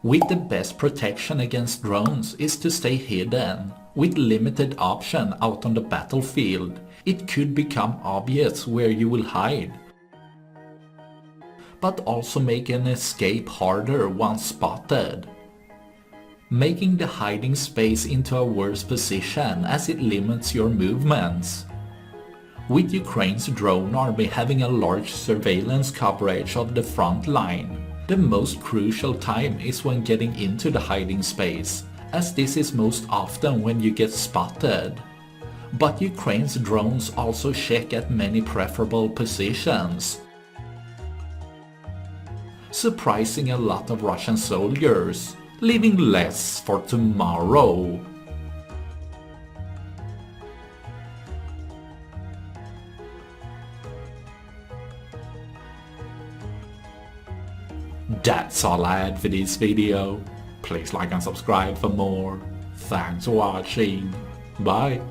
With the best protection against drones is to stay hidden. With limited option out on the battlefield, it could become obvious where you will hide, but also make an escape harder once spotted, making the hiding space into a worse position as it limits your movements. With Ukraine's drone army having a large surveillance coverage of the front line, the most crucial time is when getting into the hiding space, as this is most often when you get spotted. But Ukraine's drones also check at many preferable positions, surprising a lot of Russian soldiers, leaving less for tomorrow. That's all I had for this video. Please like and subscribe for more. Thanks for watching. Bye.